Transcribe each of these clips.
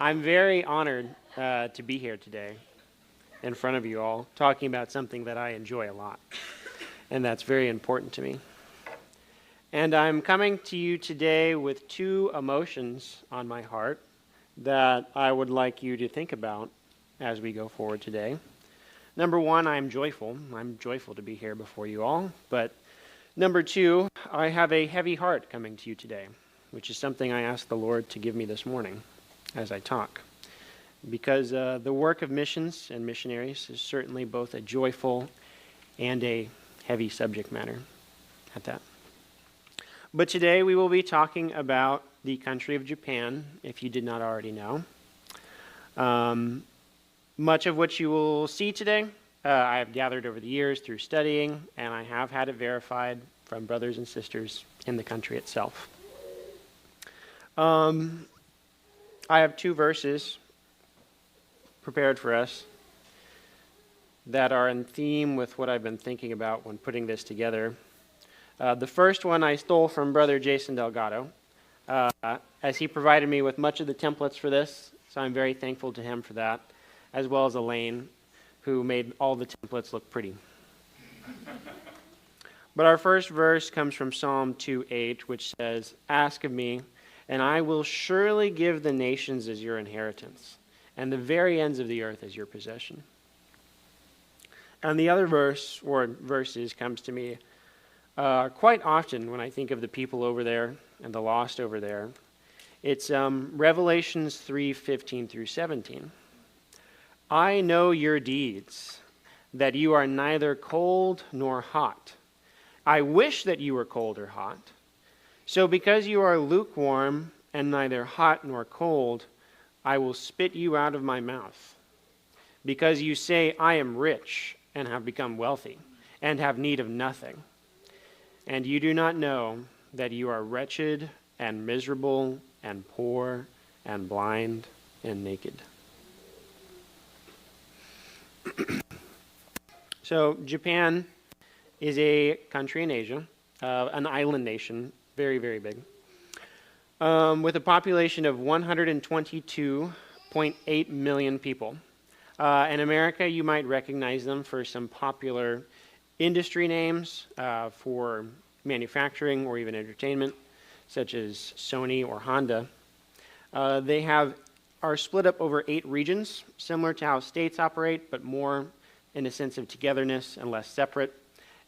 I'm very honored to be here today in front of you all, talking about something that I enjoy a lot, and that's very important to me. And I'm coming to you today with two emotions on my heart that I would like you to think about as we go forward today. Number one, I'm joyful. I'm joyful to be here before you all. But number two, I have a heavy heart coming to you today, which is something I asked the Lord to give me this morning as I talk. Because the work of missions and missionaries is certainly both a joyful and a heavy subject matter at that. But today we will be talking about the country of Japan, if you did not already know. Much of what you will see today, I have gathered over the years through studying, and I have had it verified from brothers and sisters in the country itself. I have two verses prepared for us that are in theme with what I've been thinking about when putting this together. The first one I stole from Brother Jason Delgado, as he provided me with much of the templates for this, so I'm very thankful to him for that, as well as Elaine, who made all the templates look pretty. But our first verse comes from Psalm 2:8, which says, "Ask of me, and I will surely give the nations as your inheritance, and the very ends of the earth as your possession." And the other verse, or verses, comes to me quite often when I think of the people over there and the lost over there. It's Revelations 3:15 through 17. "I know your deeds, that you are neither cold nor hot. I wish that you were cold or hot. So because you are lukewarm and neither hot nor cold, I will spit you out of my mouth. Because you say, 'I am rich and have become wealthy and have need of nothing,' and you do not know that you are wretched and miserable and poor and blind and naked." So Japan is a country in Asia, an island nation, very, very big, with a population of 122.8 million people. In America, you might recognize them for some popular industry names for manufacturing or even entertainment, such as Sony or Honda. They are split up over 8 regions, similar to how states operate, but more in a sense of togetherness and less separate.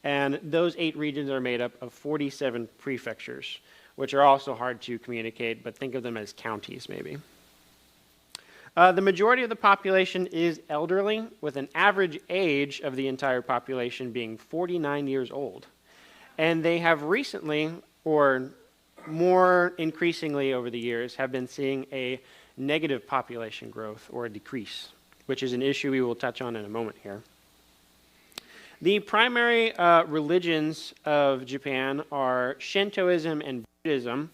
And those 8 regions are made up of 47 prefectures, which are also hard to communicate, but think of them as counties maybe. The majority of the population is elderly, with an average age of the entire population being 49 years old. And they have recently, or more increasingly over the years, have been seeing a negative population growth or a decrease, which is an issue we will touch on in a moment here. The primary religions of Japan are Shintoism and Buddhism.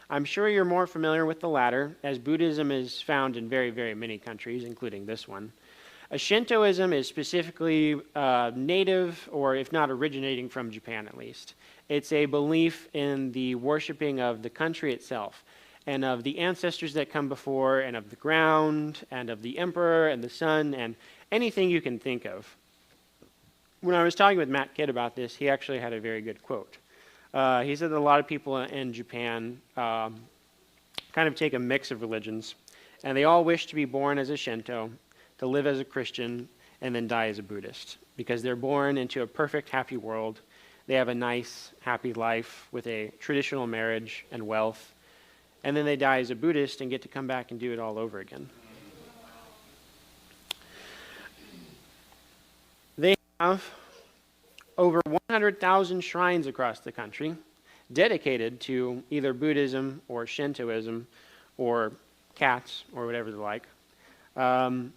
I'm sure you're more familiar with the latter, as Buddhism is found in very, very many countries, including this one. Shintoism is specifically native, or if not originating from Japan at least. It's a belief in the worshiping of the country itself, and of the ancestors that come before, and of the ground, and of the emperor, and the sun, and anything you can think of. When I was talking with Matt Kidd about this, he actually had a very good quote. He said that a lot of people in Japan kind of take a mix of religions, and they all wish to be born as a Shinto, to live as a Christian, and then die as a Buddhist, because they're born into a perfect, happy world. They have a nice, happy life with a traditional marriage and wealth, and then they die as a Buddhist and get to come back and do it all over again. They have over 100,000 shrines across the country dedicated to either Buddhism or Shintoism or cats or whatever they like. And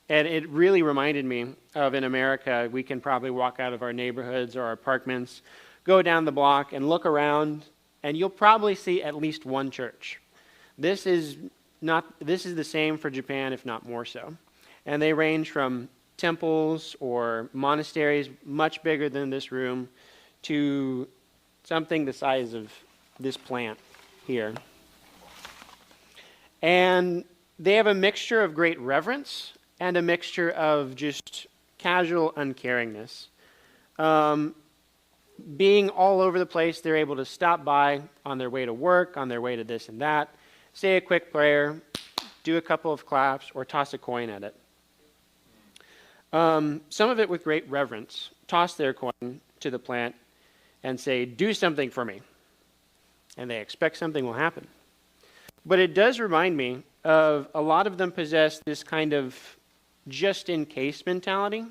it really reminded me of, in America, we can probably walk out of our neighborhoods or our apartments, go down the block and look around, and you'll probably see at least one church. This is the same for Japan, if not more so. And they range from temples or monasteries much bigger than this room to something the size of this plant here. And They have a mixture of great reverence and a mixture of just casual uncaringness. Being all over the place, they're able to stop by on their way to work, on their way to this and that, say a quick prayer, do a couple of claps, or toss a coin at it. Some of it with great reverence, toss their coin to the plant and say, do something for me. And they expect something will happen. But it does remind me of a lot of them possess this kind of just-in-case mentality,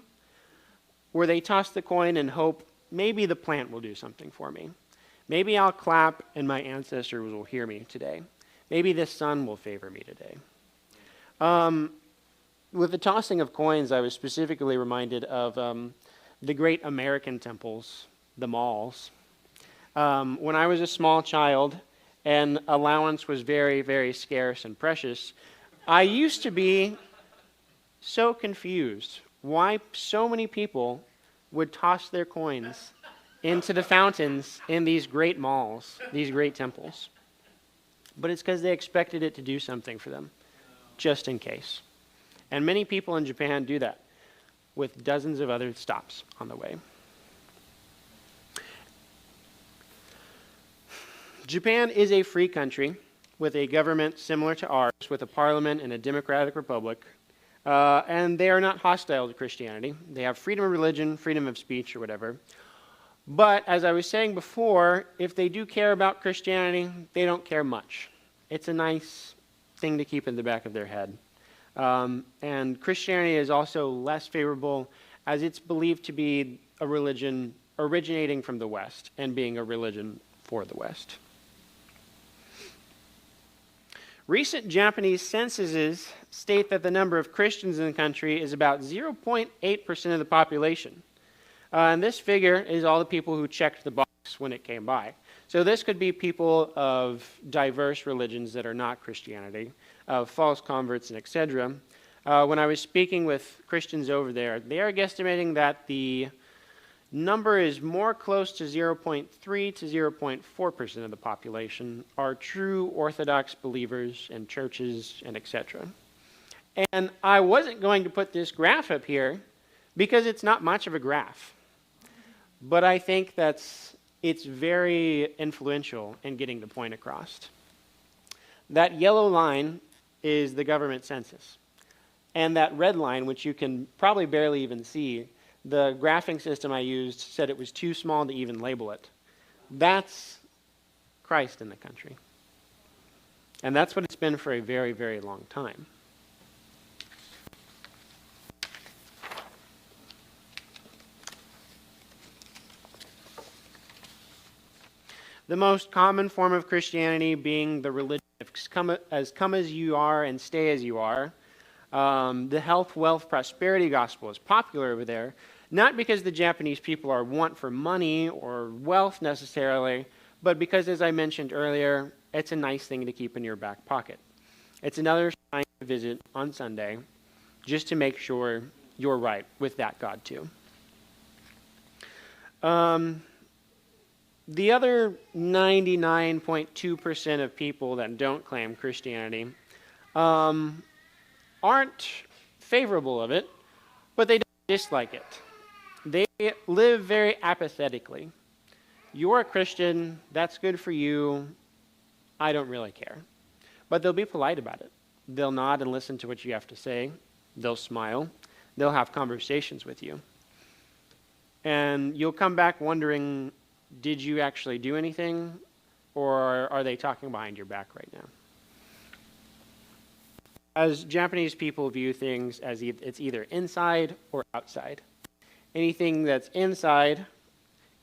where they toss the coin and hope maybe the plant will do something for me. Maybe I'll clap and my ancestors will hear me today. Maybe the sun will favor me today. With the tossing of coins, I was specifically reminded of the great American temples, the malls. When I was a small child and allowance was very, very scarce and precious, I used to be so confused why so many people would toss their coins into the fountains in these great malls, these great temples. But it's because they expected it to do something for them, just in case. And many people in Japan do that, with dozens of other stops on the way. Japan is a free country with a government similar to ours, with a parliament and a democratic republic. And they are not hostile to Christianity. They have freedom of religion, freedom of speech, or whatever. But as I was saying before, if they do care about Christianity, they don't care much. It's a nice thing to keep in the back of their head. And Christianity is also less favorable, as it's believed to be a religion originating from the West and being a religion for the West. Recent Japanese censuses state that the number of Christians in the country is about 0.8% of the population. And this figure is all the people who checked the box when it came by. So this could be people of diverse religions that are not Christianity, of false converts, and etc. When I was speaking with Christians over there, they are guesstimating that the number is more close to 0.3 to 0.4% of the population are true Orthodox believers in churches and etc. And I wasn't going to put this graph up here because it's not much of a graph. But I think it's very influential in getting the point across. That yellow line is the government census. And that red line, which you can probably barely even see, the graphing system I used said it was too small to even label it. That's Christ in the country. And that's what it's been for a very, very long time. The most common form of Christianity being the religion of come as you are and stay as you are. The health, wealth, prosperity gospel is popular over there, not because the Japanese people are want for money or wealth necessarily, but because, as I mentioned earlier, it's a nice thing to keep in your back pocket. It's another sign to visit on Sunday just to make sure you're right with that God too. The other 99.2% of people that don't claim Christianity aren't favorable of it, but they don't dislike it. They live very apathetically. You're a Christian, that's good for you, I don't really care. But they'll be polite about it. They'll nod and listen to what you have to say. They'll smile. They'll have conversations with you. And you'll come back wondering, did you actually do anything, or are they talking behind your back right now? As Japanese people view things as it's either inside or outside. Anything that's inside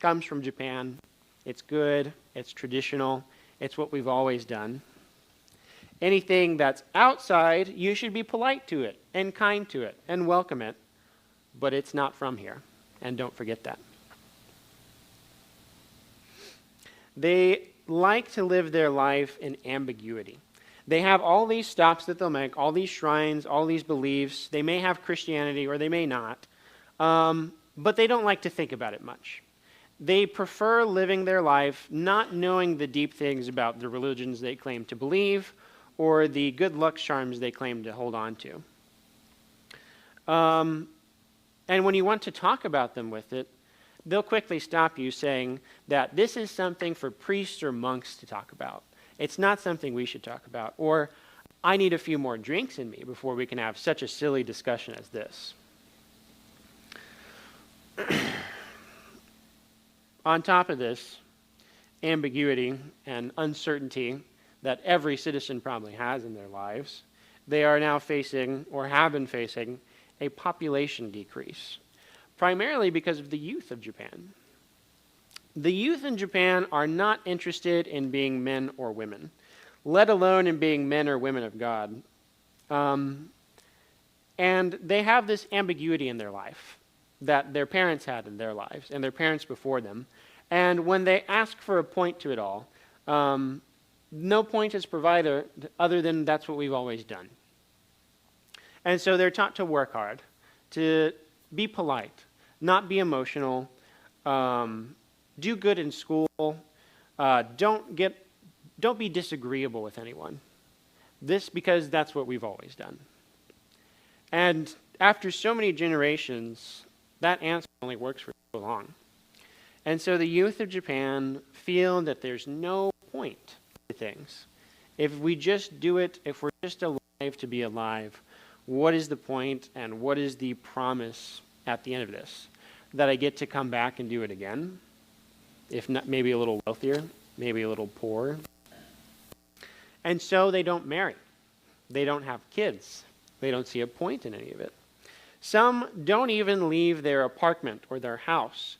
comes from Japan. It's good, it's traditional, it's what we've always done. Anything that's outside, you should be polite to it and kind to it and welcome it, but it's not from here, and don't forget that. They like to live their life in ambiguity. They have all these stops that they'll make, all these shrines, all these beliefs. They may have Christianity or they may not, but they don't like to think about it much. They prefer living their life not knowing the deep things about the religions they claim to believe or the good luck charms they claim to hold on to. And when you want to talk about them with it, they'll quickly stop you saying that this is something for priests or monks to talk about. It's not something we should talk about. Or, I need a few more drinks in me before we can have such a silly discussion as this. On top of this, ambiguity and uncertainty that every citizen probably has in their lives, they are now facing, or have been facing, a population decrease, primarily because of the youth of Japan. The youth in Japan are not interested in being men or women, let alone in being men or women of God. And they have this ambiguity in their life that their parents had in their lives and their parents before them. And when they ask for a point to it all, no point is provided other than that's what we've always done. And so they're taught to work hard, to be polite, not be emotional, do good in school, don't be disagreeable with anyone. This because that's what we've always done. And after so many generations, that answer only works for so long. And so the youth of Japan feel that there's no point to things. If we just do it, if we're just alive to be alive, what is the point and what is the promise at the end of this? That I get to come back and do it again? If not, maybe a little wealthier, maybe a little poorer. And so they don't marry. They don't have kids. They don't see a point in any of it. Some don't even leave their apartment or their house,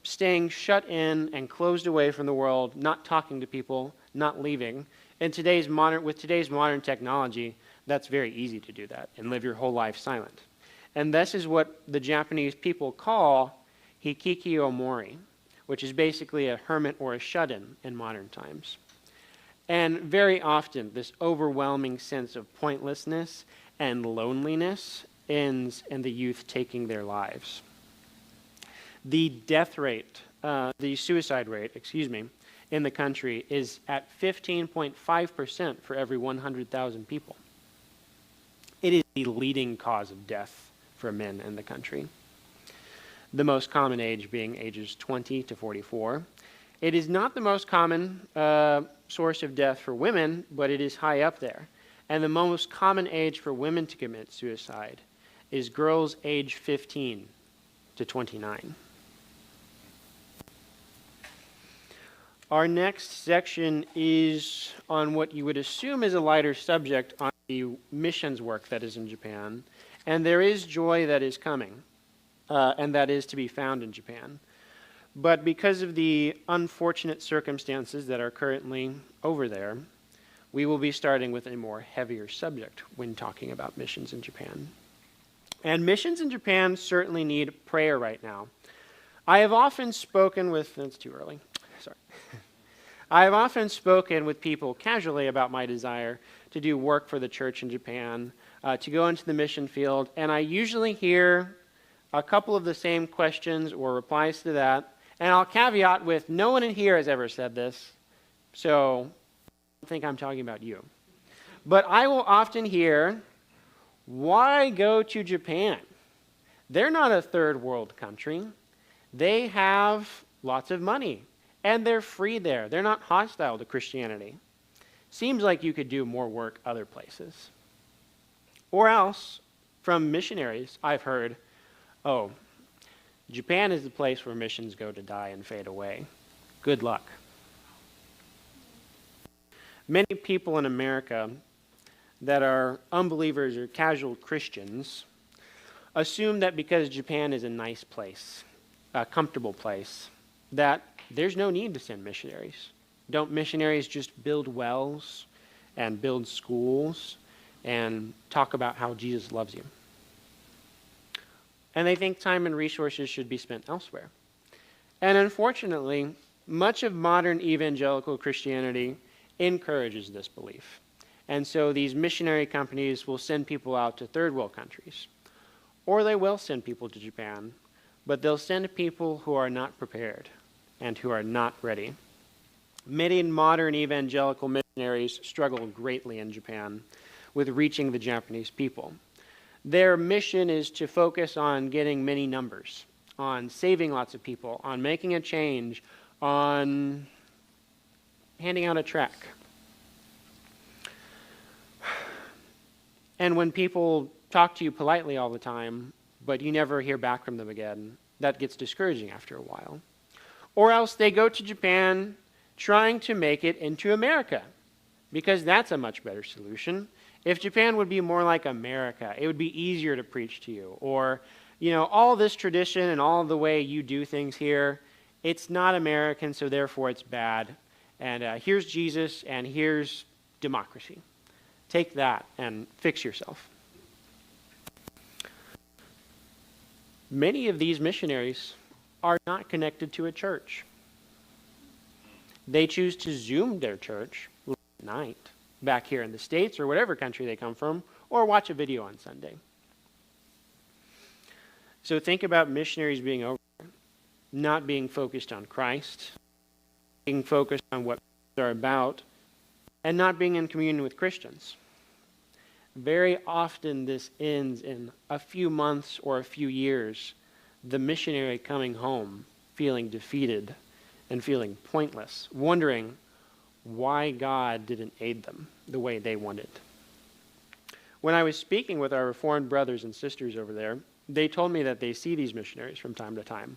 staying shut in and closed away from the world, not talking to people, not leaving. With today's modern technology, that's very easy to do that and live your whole life silent. And this is what the Japanese people call hikikomori, which is basically a hermit or a shut-in in modern times. And very often, this overwhelming sense of pointlessness and loneliness ends in the youth taking their lives. The suicide rate, in the country is at 15.5% for every 100,000 people. It is the leading cause of death for men in the country. The most common age being ages 20 to 44. It is not the most common source of death for women, but it is high up there. And the most common age for women to commit suicide is girls age 15 to 29. Our next section is on what you would assume is a lighter subject on the missions work that is in Japan. And there is joy that is coming, and that is to be found in Japan. But because of the unfortunate circumstances that are currently over there, we will be starting with a more heavier subject when talking about missions in Japan. And missions in Japan certainly need prayer right now. I have often spoken with, it's too early, sorry. I have often spoken with people casually about my desire to do work for the church in Japan, to go into the mission field, and I usually hear a couple of the same questions or replies to that, and I'll caveat with, no one in here has ever said this, so I don't think I'm talking about you. But I will often hear, why go to Japan? They're not a third world country. They have lots of money, and they're free there. They're not hostile to Christianity. Seems like you could do more work other places. Or else, from missionaries, I've heard, oh, Japan is the place where missions go to die and fade away. Good luck. Many people in America that are unbelievers or casual Christians assume that because Japan is a nice place, a comfortable place, that there's no need to send missionaries. Don't missionaries just build wells and build schools and talk about how Jesus loves you? And they think time and resources should be spent elsewhere. And unfortunately, much of modern evangelical Christianity encourages this belief. And so these missionary companies will send people out to third world countries. Or they will send people to Japan, but they'll send people who are not prepared and who are not ready. Many modern evangelical missionaries missionaries struggle greatly in Japan with reaching the Japanese people. Their mission is to focus on getting many numbers, on saving lots of people, on making a change, on handing out a tract. And when people talk to you politely all the time, but you never hear back from them again, that gets discouraging after a while. Or else they go to Japan trying to make it into America, because that's a much better solution. If Japan would be more like America, it would be easier to preach to you. Or, all this tradition and all the way you do things here, it's not American, so therefore it's bad. And here's Jesus, and here's democracy. Take that and fix yourself. Many of these missionaries are not connected to a church. They choose to Zoom their church late at night, back here in the States or whatever country they come from, or watch a video on Sunday. So think about missionaries being over there, not being focused on Christ, being focused on what they're about, and not being in communion with Christians. Very often this ends in a few months or a few years, the missionary coming home feeling defeated and feeling pointless, wondering why God didn't aid them the way they wanted. When I was speaking with our Reformed brothers and sisters over there, they told me that they see these missionaries from time to time,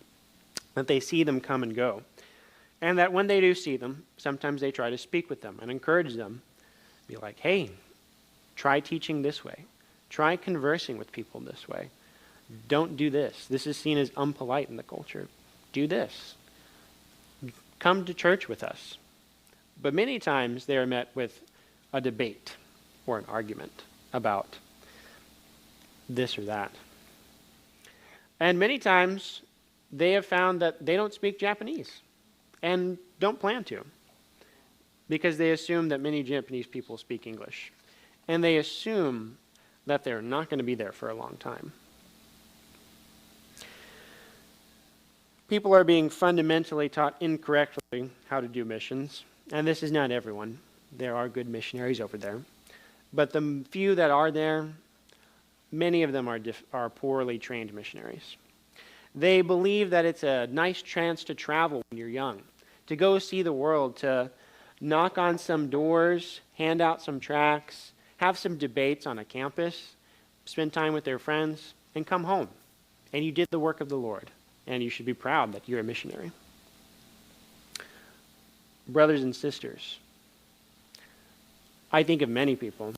that they see them come and go, and that when they do see them, sometimes they try to speak with them and encourage them, be like, hey, try teaching this way. Try conversing with people this way. Don't do this. This is seen as unpolite in the culture. Do this. Come to church with us. But many times they are met with a debate or an argument about this or that. And many times they have found that they don't speak Japanese and don't plan to, because they assume that many Japanese people speak English. And they assume that they're not going to be there for a long time. People are being fundamentally taught incorrectly how to do missions. And this is not everyone. There are good missionaries over there. But the few that are there, many of them are poorly trained missionaries. They believe that it's a nice chance to travel when you're young, to go see the world, to knock on some doors, hand out some tracts, have some debates on a campus, spend time with their friends, and come home. And you did the work of the Lord, and you should be proud that you're a missionary. Brothers and sisters, I think of many people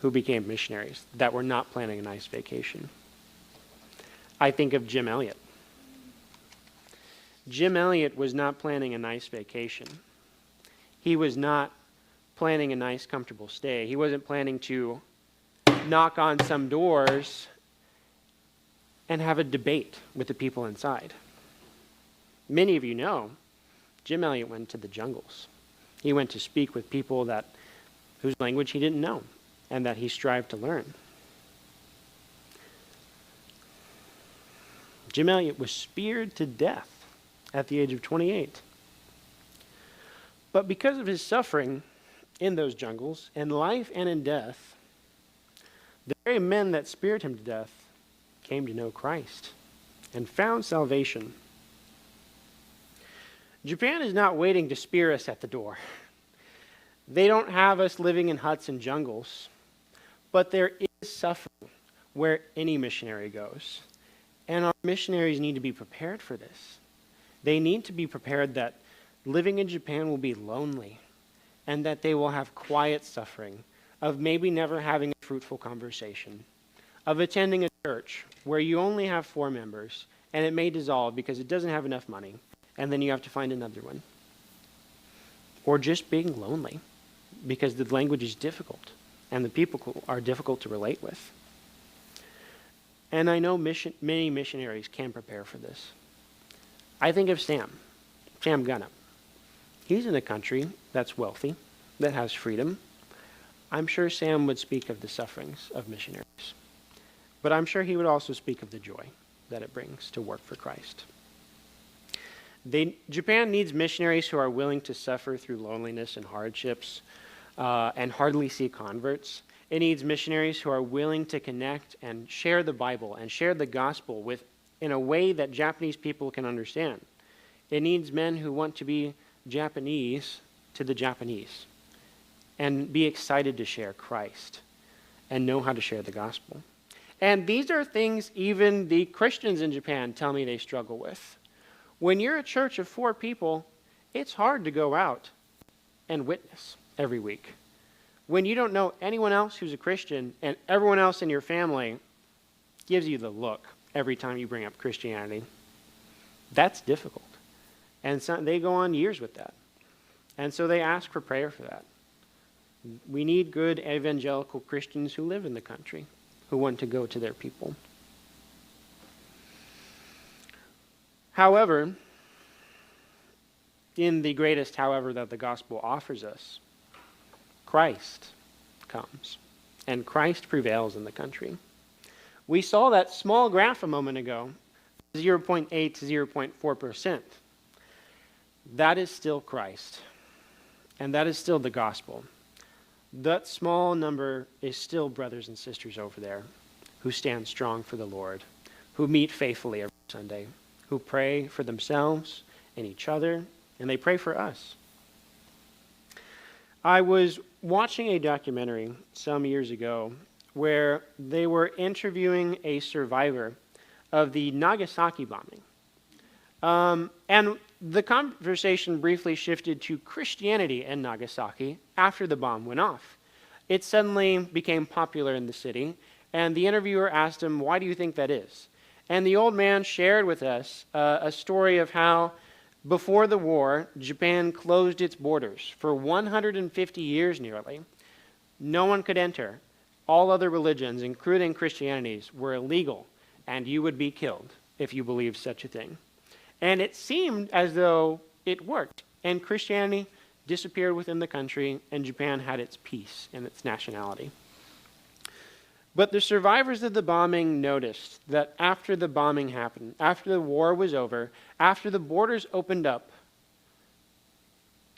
who became missionaries that were not planning a nice vacation. I think of Jim Elliot. Jim Elliot was not planning a nice vacation. He was not planning a nice, comfortable stay. He wasn't planning to knock on some doors and have a debate with the people inside. Many of you know, Jim Elliot went to the jungles. He went to speak with people whose language he didn't know and that he strived to learn. Jim Elliot was speared to death at the age of 28. But because of his suffering in those jungles, in life and in death, the very men that speared him to death came to know Christ and found salvation. Japan is not waiting to spear us at the door. They don't have us living in huts and jungles, but there is suffering where any missionary goes. And our missionaries need to be prepared for this. They need to be prepared that living in Japan will be lonely and that they will have quiet suffering of maybe never having a fruitful conversation, of attending a church where you only have 4 members and it may dissolve because it doesn't have enough money, and then you have to find another one. Or just being lonely because the language is difficult and the people are difficult to relate with. And I know many missionaries can prepare for this. I think of Sam Gunnup. He's in a country that's wealthy, that has freedom. I'm sure Sam would speak of the sufferings of missionaries. But I'm sure he would also speak of the joy that it brings to work for Christ. Japan needs missionaries who are willing to suffer through loneliness and hardships and hardly see converts. It needs missionaries who are willing to connect and share the Bible and share the gospel in a way that Japanese people can understand. It needs men who want to be Japanese to the Japanese and be excited to share Christ and know how to share the gospel. And these are things even the Christians in Japan tell me they struggle with. When you're a church of 4 people, it's hard to go out and witness every week. When you don't know anyone else who's a Christian and everyone else in your family gives you the look every time you bring up Christianity, that's difficult. And so they go on years with that. And so they ask for prayer for that. We need good evangelical Christians who live in the country, who want to go to their people. However, in the greatest however that the gospel offers us, Christ comes, and Christ prevails in the country. We saw that small graph a moment ago, 0.8 to 0.4%. That is still Christ, and that is still the gospel. That small number is still brothers and sisters over there who stand strong for the Lord, who meet faithfully every Sunday, who pray for themselves and each other, and they pray for us. I was watching a documentary some years ago where they were interviewing a survivor of the Nagasaki bombing. And the conversation briefly shifted to Christianity in Nagasaki after the bomb went off. It suddenly became popular in the city, and the interviewer asked him, "Why do you think that is?" And the old man shared with us a story of how before the war, Japan closed its borders for 150 years nearly. No one could enter. All other religions, including Christianities, were illegal, and you would be killed if you believed such a thing. And it seemed as though it worked, and Christianity disappeared within the country, and Japan had its peace and its nationality. But the survivors of the bombing noticed that after the bombing happened, after the war was over, after the borders opened up,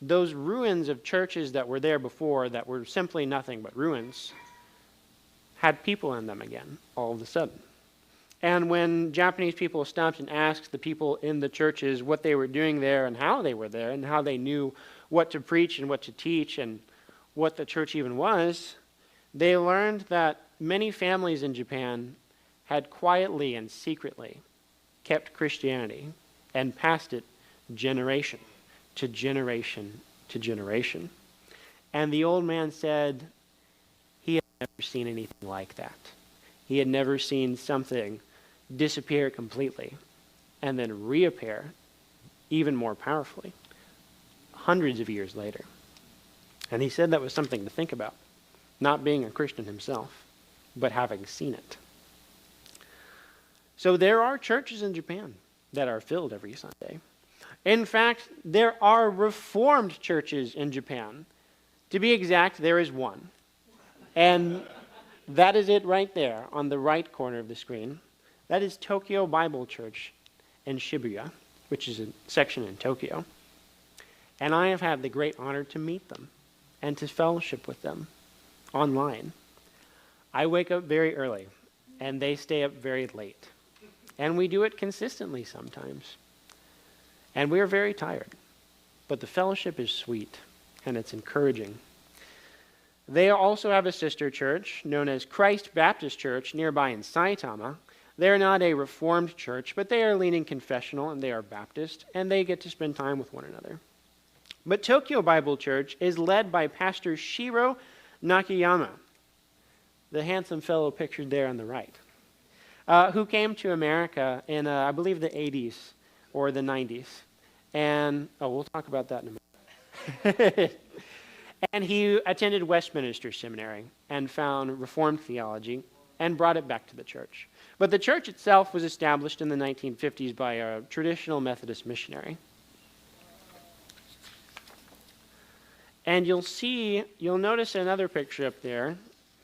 those ruins of churches that were there before that were simply nothing but ruins had people in them again all of a sudden. And when Japanese people stopped and asked the people in the churches what they were doing there and how they were there and how they knew what to preach and what to teach and what the church even was, they learned that many families in Japan had quietly and secretly kept Christianity and passed it generation to generation to generation. And the old man said he had never seen anything like that. He had never seen something disappear completely and then reappear even more powerfully hundreds of years later. And he said that was something to think about, not being a Christian himself, but having seen it. So there are churches in Japan that are filled every Sunday. In fact, there are Reformed churches in Japan. To be exact, there is one. And that is it right there on the right corner of the screen. That is Tokyo Bible Church in Shibuya, which is a section in Tokyo. And I have had the great honor to meet them and to fellowship with them online. I wake up very early, and they stay up very late. And we do it consistently sometimes. And we are very tired. But the fellowship is sweet, and it's encouraging. They also have a sister church known as Christ Baptist Church nearby in Saitama. They're not a Reformed church, but they are leaning confessional, and they are Baptist, and they get to spend time with one another. But Tokyo Bible Church is led by Pastor Shiro Nakayama, the handsome fellow pictured there on the right, who came to America in, I believe, the 80s or the 90s. And, we'll talk about that in a minute. And he attended Westminster Seminary and found Reformed theology and brought it back to the church. But the church itself was established in the 1950s by a traditional Methodist missionary. And you'll notice another picture up there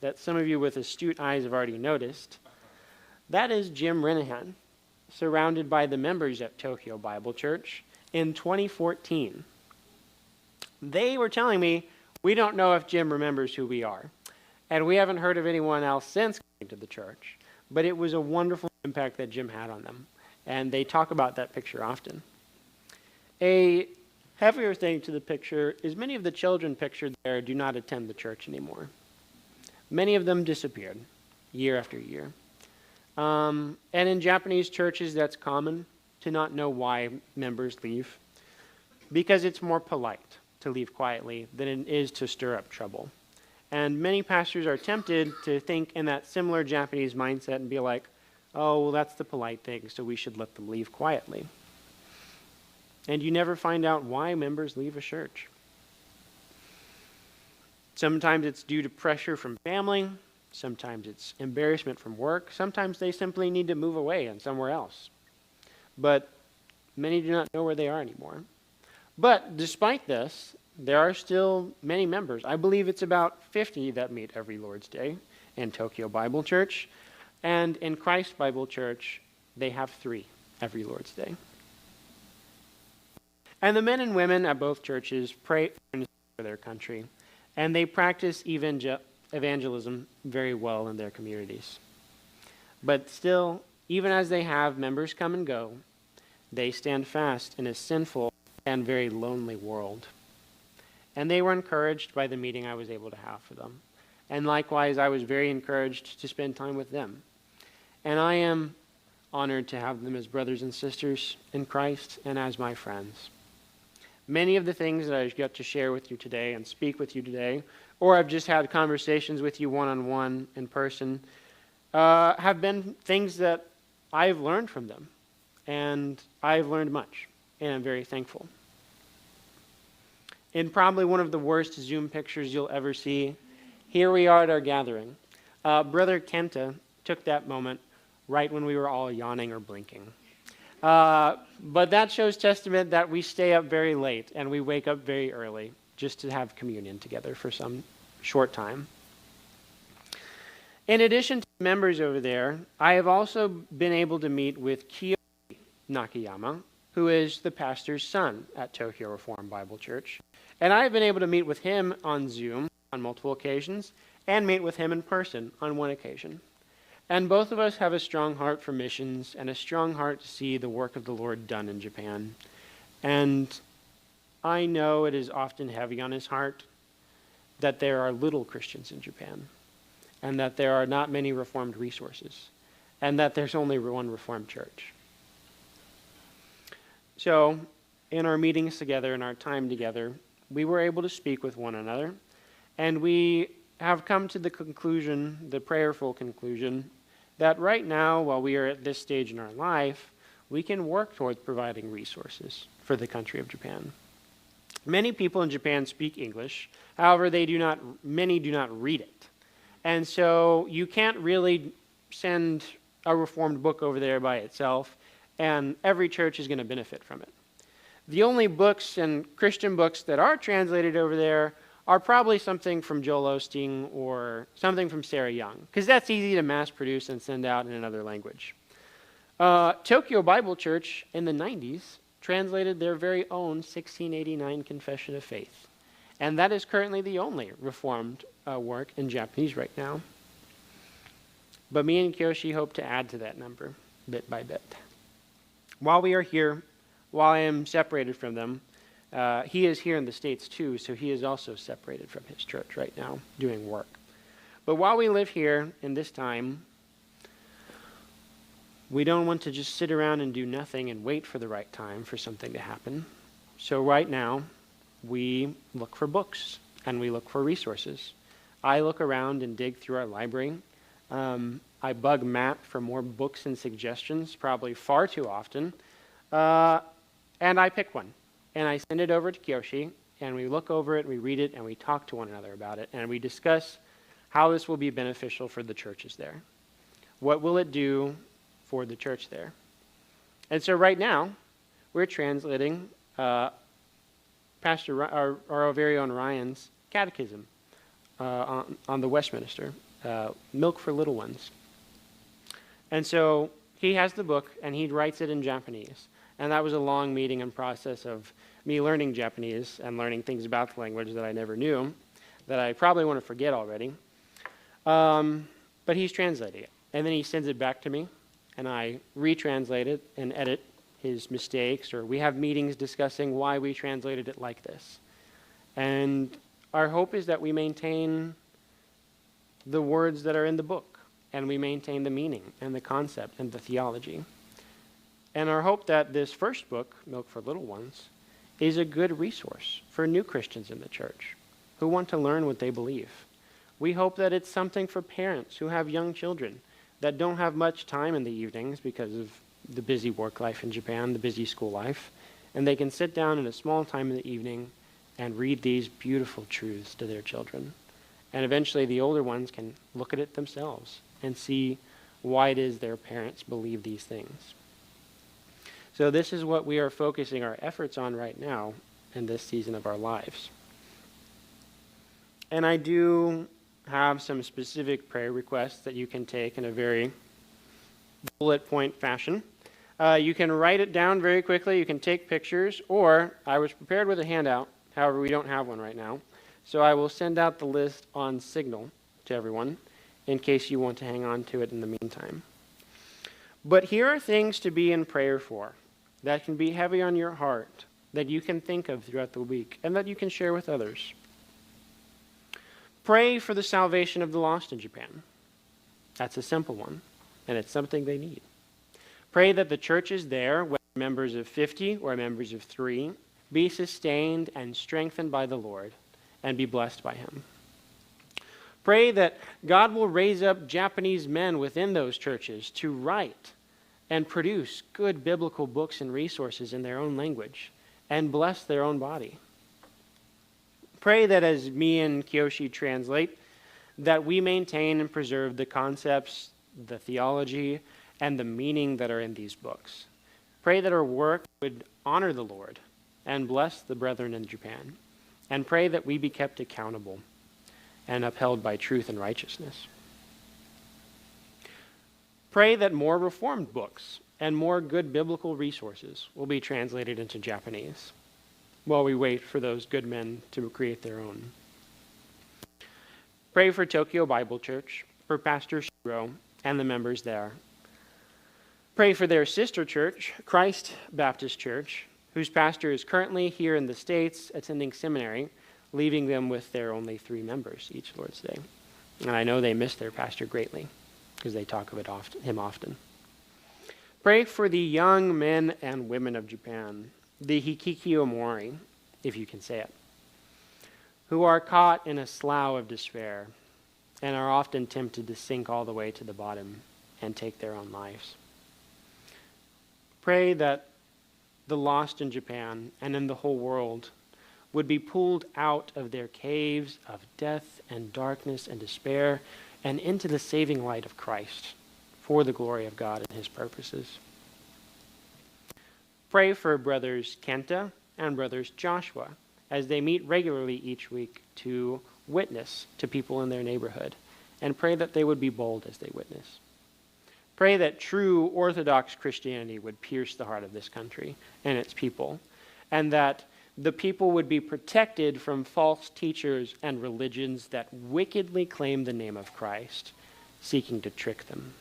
that some of you with astute eyes have already noticed. That is Jim Renahan, surrounded by the members at Tokyo Bible Church in 2014. They were telling me, we don't know if Jim remembers who we are. And we haven't heard of anyone else since coming to the church. But it was a wonderful impact that Jim had on them. And they talk about that picture often. A heavier thing to the picture is many of the children pictured there do not attend the church anymore. Many of them disappeared year after year. And in Japanese churches, that's common to not know why members leave, because it's more polite to leave quietly than it is to stir up trouble. And many pastors are tempted to think in that similar Japanese mindset and be like, oh, well, that's the polite thing, so we should let them leave quietly. And you never find out why members leave a church. Sometimes it's due to pressure from family. Sometimes it's embarrassment from work. Sometimes they simply need to move away and somewhere else. But many do not know where they are anymore. But despite this, there are still many members. I believe it's about 50 that meet every Lord's Day in Tokyo Bible Church. And in Christ Bible Church, they have 3 every Lord's Day. And the men and women at both churches pray for their country. And they practice evangelism very well in their communities. But still, even as they have members come and go, they stand fast in a sinful and very lonely world. And they were encouraged by the meeting I was able to have for them. And likewise, I was very encouraged to spend time with them. And I am honored to have them as brothers and sisters in Christ and as my friends. Many of the things that I got to share with you today and speak with you today, or I've just had conversations with you one-on-one in person, have been things that I've learned from them. And I've learned much, and I'm very thankful. In probably one of the worst Zoom pictures you'll ever see, here we are at our gathering. Brother Kenta took that moment right when we were all yawning or blinking. But that shows testament that we stay up very late and we wake up very early just to have communion together for some short time. In addition to members over there, I have also been able to meet with Kiyoshi Nakayama, who is the pastor's son at Tokyo Reformed Bible Church. And I have been able to meet with him on Zoom on multiple occasions and meet with him in person on one occasion. And both of us have a strong heart for missions and a strong heart to see the work of the Lord done in Japan. And I know it is often heavy on his heart that there are little Christians in Japan, and that there are not many Reformed resources, and that there's only one Reformed church. So, in our meetings together, in our time together, we were able to speak with one another, and we have come to the conclusion, the prayerful conclusion, that right now, while we are at this stage in our life, we can work towards providing resources for the country of Japan. Many people in Japan speak English, however, many do not read it. And so you can't really send a Reformed book over there by itself, and every church is going to benefit from it. The only books and Christian books that are translated over there are probably something from Joel Osteen or something from Sarah Young, because that's easy to mass produce and send out in another language. Tokyo Bible Church in the 90s translated their very own 1689 Confession of Faith. And that is currently the only Reformed work in Japanese right now. But me and Kiyoshi hope to add to that number bit by bit. While we are here, while I am separated from them, he is here in the States too, so he is also separated from his church right now, doing work. But while we live here in this time, we don't want to just sit around and do nothing and wait for the right time for something to happen. So right now, we look for books and we look for resources. I look around and dig through our library. I bug Matt for more books and suggestions, probably far too often. And I pick one. And I send it over to Kiyoshi, and we look over it, we read it, and we talk to one another about it. And we discuss how this will be beneficial for the churches there. What will it do for the church there? And so right now, we're translating our very own Ryan's catechism on the Westminster, Milk for Little Ones. And so he has the book, and he writes it in Japanese. And that was a long meeting and process of me learning Japanese and learning things about the language that I never knew, that I probably want to forget already. But he's translating it. And then he sends it back to me, and I retranslate it and edit his mistakes, or we have meetings discussing why we translated it like this. And our hope is that we maintain the words that are in the book, and we maintain the meaning and the concept and the theology. And our hope that this first book, Milk for Little Ones, is a good resource for new Christians in the church who want to learn what they believe. We hope that it's something for parents who have young children that don't have much time in the evenings because of the busy work life in Japan, the busy school life, and they can sit down in a small time in the evening and read these beautiful truths to their children. And eventually the older ones can look at it themselves and see why it is their parents believe these things. So this is what we are focusing our efforts on right now in this season of our lives. And I do have some specific prayer requests that you can take in a very bullet point fashion. You can write it down very quickly, you can take pictures, or I was prepared with a handout, however we don't have one right now. So I will send out the list on Signal to everyone in case you want to hang on to it in the meantime. But here are things to be in prayer for that can be heavy on your heart, that you can think of throughout the week, and that you can share with others. Pray for the salvation of the lost in Japan. That's a simple one, and it's something they need. Pray that the churches there, whether members of 50 or members of 3, be sustained and strengthened by the Lord and be blessed by him. Pray that God will raise up Japanese men within those churches to write and produce good biblical books and resources in their own language and bless their own body. Pray that as me and Kiyoshi translate, that we maintain and preserve the concepts, the theology, and the meaning that are in these books. Pray that our work would honor the Lord and bless the brethren in Japan. And pray that we be kept accountable and upheld by truth and righteousness. Pray that more Reformed books and more good biblical resources will be translated into Japanese while we wait for those good men to create their own. Pray for Tokyo Bible Church, for Pastor Shiro and the members there. Pray for their sister church, Christ Baptist Church, whose pastor is currently here in the States attending seminary, leaving them with their only 3 members each Lord's Day. And I know they miss their pastor greatly because they talk of him often. Pray for the young men and women of Japan, the hikikomori, if you can say it, who are caught in a slough of despair and are often tempted to sink all the way to the bottom and take their own lives. Pray that the lost in Japan and in the whole world would be pulled out of their caves of death and darkness and despair and into the saving light of Christ for the glory of God and his purposes. Pray for brothers Kenta and brothers Joshua as they meet regularly each week to witness to people in their neighborhood, and pray that they would be bold as they witness. Pray that true Orthodox Christianity would pierce the heart of this country and its people, and that the people would be protected from false teachers and religions that wickedly claim the name of Christ, seeking to trick them.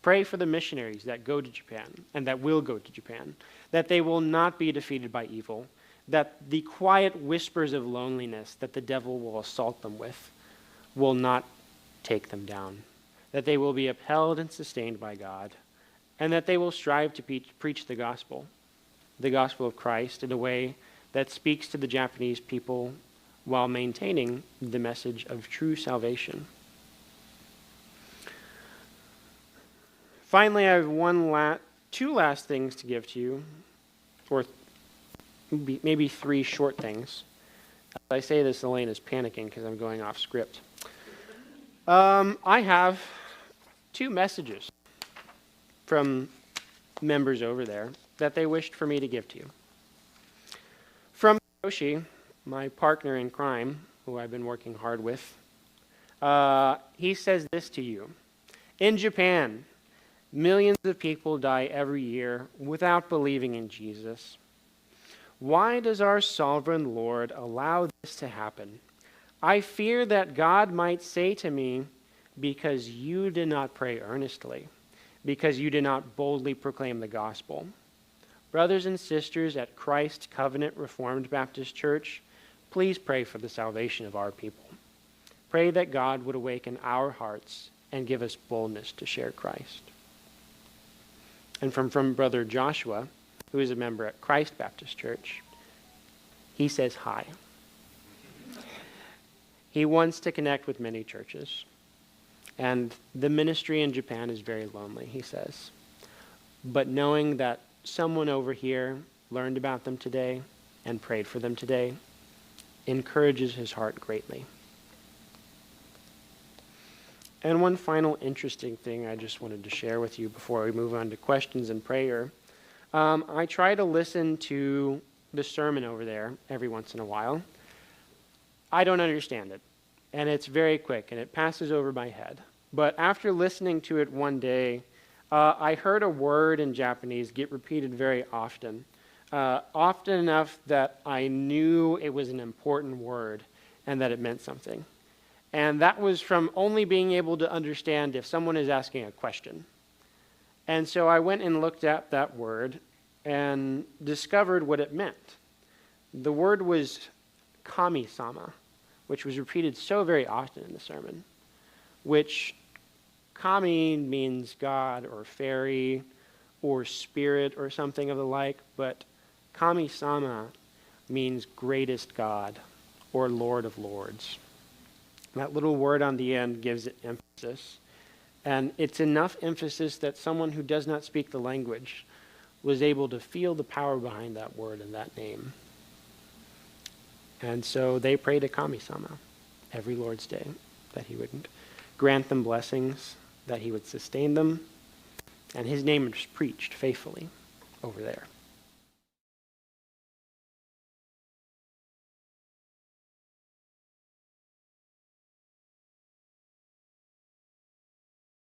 Pray for the missionaries that go to Japan and that will go to Japan, that they will not be defeated by evil, that the quiet whispers of loneliness that the devil will assault them with will not take them down, that they will be upheld and sustained by God, and that they will strive to preach the gospel of Christ in a way that speaks to the Japanese people while maintaining the message of true salvation. Finally, I have two last things to give to you, or maybe 3 short things. As I say this, Elaine is panicking because I'm going off script. I have 2 messages from members over there that they wished for me to give to you. From Yoshi, my partner in crime, who I've been working hard with, he says this to you. In Japan, Millions of people die every year without believing in Jesus. Why does our sovereign Lord allow this to happen? I fear that God might say to me, because you did not pray earnestly, because you did not boldly proclaim the gospel. Brothers and sisters at Christ Covenant Reformed Baptist Church, please pray for the salvation of our people. Pray that God would awaken our hearts and give us boldness to share Christ. And from Brother Joshua, who is a member at Christ Baptist Church, he says hi. He wants to connect with many churches. And the ministry in Japan is very lonely, he says. But knowing that someone over here learned about them today and prayed for them today encourages his heart greatly. And one final interesting thing I just wanted to share with you before we move on to questions and prayer. I try to listen to the sermon over there every once in a while. I don't understand it, and it's very quick, and it passes over my head. But after listening to it one day, I heard a word in Japanese get repeated very often, often enough that I knew it was an important word and that it meant something. And that was from only being able to understand if someone is asking a question. And so I went and looked at that word and discovered what it meant. The word was kami-sama, which was repeated so very often in the sermon, which kami means God or fairy or spirit or something of the like, but kami-sama means greatest God or Lord of Lords. That little word on the end gives it emphasis. And it's enough emphasis that someone who does not speak the language was able to feel the power behind that word and that name. And so they pray to Kami-sama every Lord's Day, that he would grant them blessings, that he would sustain them, and his name is preached faithfully over there.